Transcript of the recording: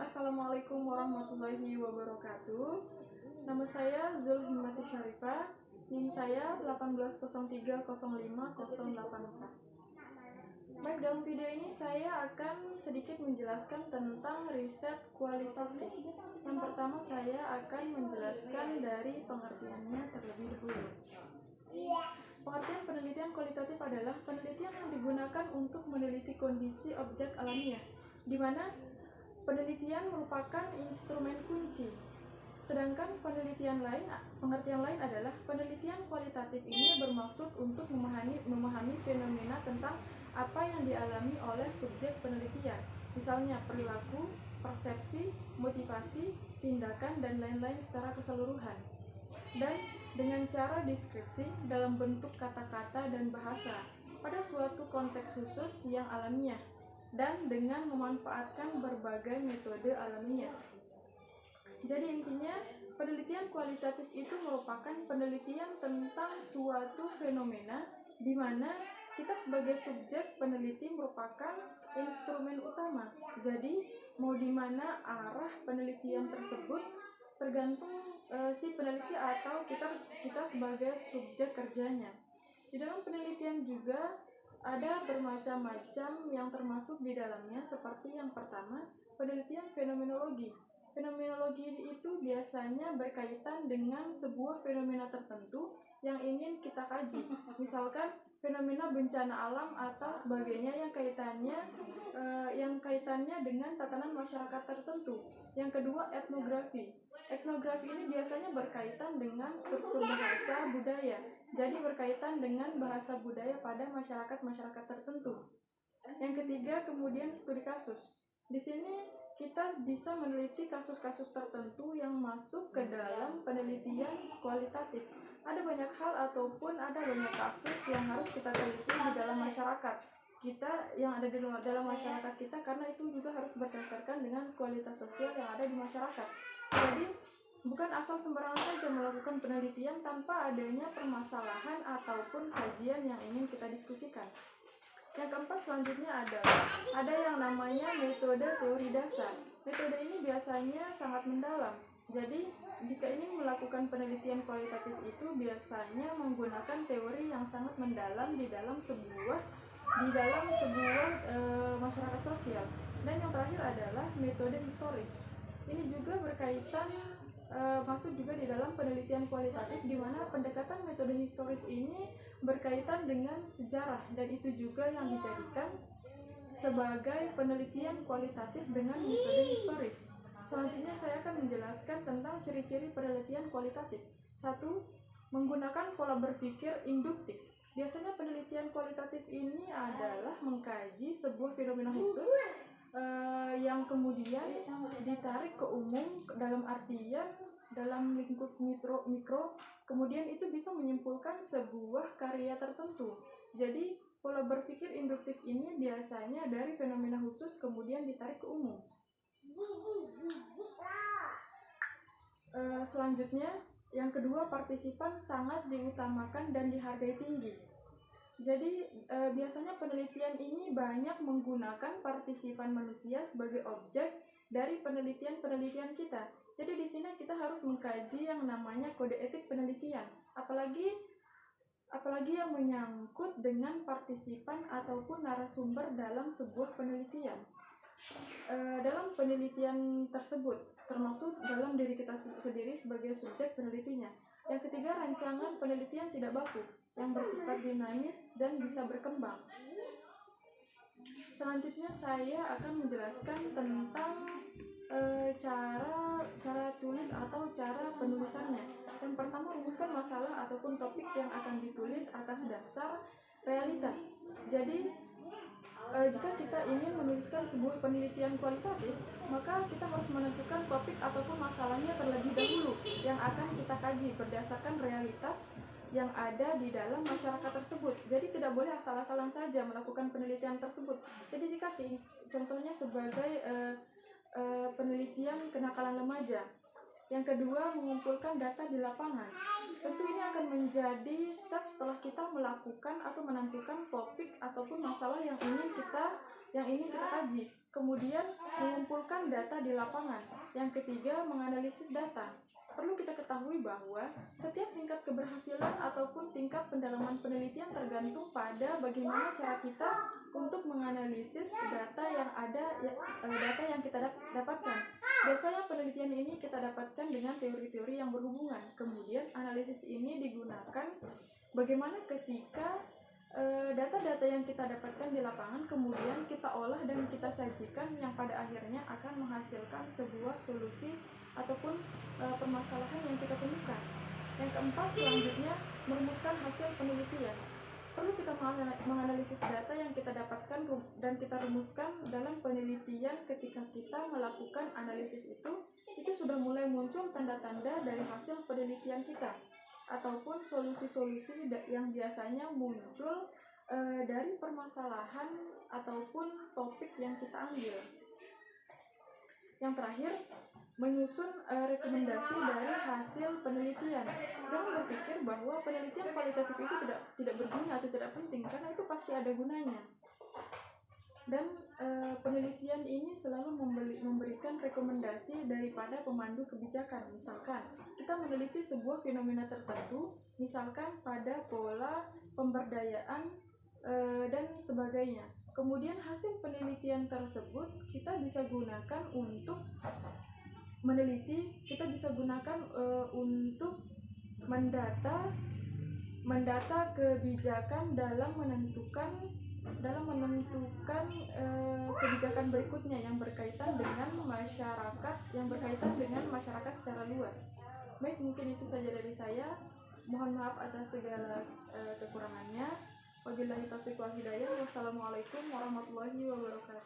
Assalamualaikum warahmatullahi wabarakatuh. Nama saya Zulhimati Syarifah. NIM saya 1803050084. Baik, dalam video ini saya akan sedikit menjelaskan tentang riset kualitatif. Yang pertama saya akan menjelaskan dari pengertiannya terlebih dahulu. Pengertian penelitian kualitatif adalah penelitian yang digunakan untuk meneliti kondisi objek alamiah, di mana penelitian merupakan instrumen kunci. Sedangkan pengertian lain adalah penelitian kualitatif ini bermaksud untuk memahami fenomena tentang apa yang dialami oleh subjek penelitian, misalnya perilaku, persepsi, motivasi, tindakan, dan lain-lain secara keseluruhan. Dan dengan cara deskripsi dalam bentuk kata-kata dan bahasa pada suatu konteks khusus yang alamiah, dan dengan memanfaatkan berbagai metode alamiah. Jadi intinya, penelitian kualitatif itu merupakan penelitian tentang suatu fenomena di mana kita sebagai subjek peneliti merupakan instrumen utama. Jadi mau di mana arah penelitian tersebut tergantung si peneliti atau kita sebagai subjek kerjanya. Di dalam penelitian juga ada bermacam-macam yang termasuk di dalamnya, seperti yang pertama, penelitian fenomenologi. Fenomenologi itu biasanya berkaitan dengan sebuah fenomena tertentu yang ingin kita kaji. Misalkan fenomena bencana alam atau sebagainya yang kaitannya dengan tatanan masyarakat tertentu. Yang kedua, etnografi. Etnografi ini biasanya berkaitan dengan struktur bahasa budaya. Jadi berkaitan dengan bahasa budaya pada masyarakat tertentu. Yang ketiga, kemudian studi kasus. Di sini kita bisa meneliti kasus-kasus tertentu yang masuk ke dalam penelitian kualitatif. Ada banyak hal ataupun ada banyak kasus yang harus kita teliti di dalam masyarakat kita, yang ada di dalam masyarakat kita, karena itu juga harus berdasarkan dengan kualitas sosial yang ada di masyarakat. Jadi bukan asal sembarangan saja melakukan penelitian tanpa adanya permasalahan ataupun kajian yang ingin kita diskusikan. Yang keempat selanjutnya ada yang namanya metode teori dasar. Metode ini biasanya sangat mendalam. Jadi jika ingin melakukan penelitian kualitatif itu biasanya menggunakan teori yang sangat mendalam di dalam sebuah masyarakat sosial. Dan yang terakhir adalah metode historis. Ini juga berkaitan masuk juga di dalam penelitian kualitatif, di mana pendekatan metode historis ini berkaitan dengan sejarah, dan itu juga yang dijadikan sebagai penelitian kualitatif dengan metode historis. Selanjutnya saya akan menjelaskan tentang ciri-ciri penelitian kualitatif. 1. Menggunakan pola berpikir induktif. Biasanya penelitian kualitatif ini adalah mengkaji sebuah fenomena khusus yang kemudian ditarik ke umum, dalam artian dalam lingkup mikro, kemudian itu bisa menyimpulkan sebuah karya tertentu. Jadi pola berpikir induktif ini biasanya dari fenomena khusus kemudian ditarik ke umum. Selanjutnya, yang kedua, partisipan sangat diutamakan dan dihargai tinggi. Jadi biasanya penelitian ini banyak menggunakan partisipan manusia sebagai objek dari penelitian kita. Jadi di sini kita harus mengkaji yang namanya kode etik penelitian, apalagi yang menyangkut dengan partisipan ataupun narasumber dalam sebuah penelitian. Dalam penelitian tersebut, termasuk dalam diri kita sendiri sebagai subjek penelitinya. Yang ketiga, rancangan penelitian tidak baku, yang bersifat dinamis dan bisa berkembang. Selanjutnya saya akan menjelaskan tentang cara tulis atau cara penulisannya. Yang pertama, rumuskan masalah ataupun topik yang akan ditulis atas dasar realita. Jadi jika kita ingin menuliskan sebuah penelitian kualitatif, maka kita harus menentukan topik ataupun masalahnya terlebih dahulu yang akan kita kaji berdasarkan realitas yang ada di dalam masyarakat tersebut. Jadi tidak boleh asal-asalan saja melakukan penelitian tersebut. Jadi jika contohnya sebagai penelitian kenakalan remaja. Yang kedua, mengumpulkan data di lapangan. Tentu ini akan menjadi step setelah kita melakukan atau menentukan topik ataupun masalah yang ingin kita kaji. Kemudian Kemudian mengumpulkan data di lapangan. Yang ketiga, menganalisis data. Perlu kita ketahui bahwa setiap tingkat keberhasilan ataupun tingkat pendalaman penelitian tergantung pada bagaimana cara kita untuk menganalisis data yang ada, data yang kita dapatkan. Biasanya penelitian ini kita dapatkan dengan teori-teori yang berhubungan. Kemudian analisis ini digunakan bagaimana ketika data-data yang kita dapatkan di lapangan kemudian kita olah dan kita sajikan yang pada akhirnya akan menghasilkan sebuah solusi ataupun permasalahan yang kita temukan. Yang keempat, selanjutnya merumuskan hasil penelitian. Perlu kita menganalisis data yang kita dapatkan dan kita rumuskan dalam penelitian. Ketika kita melakukan analisis itu sudah mulai muncul tanda-tanda dari hasil penelitian kita ataupun solusi-solusi yang biasanya muncul dari permasalahan ataupun topik yang kita ambil. Yang terakhir, menyusun rekomendasi dari hasil penelitian. Jangan berpikir bahwa penelitian kualitatif itu tidak berguna atau tidak penting, karena itu pasti ada gunanya. Dan penelitian ini selalu memberikan rekomendasi daripada pemandu kebijakan. Misalkan kita meneliti sebuah fenomena tertentu, misalkan pada pola pemberdayaan dan sebagainya. Kemudian hasil penelitian tersebut kita bisa gunakan untuk meneliti, kita bisa gunakan untuk mendata kebijakan dalam menentukan kebijakan berikutnya yang berkaitan dengan masyarakat secara luas. Baik, mungkin itu saja dari saya. Mohon maaf atas segala kekurangannya. Wabillahi taufiq wal hidayah. Wassalamualaikum warahmatullahi wabarakatuh.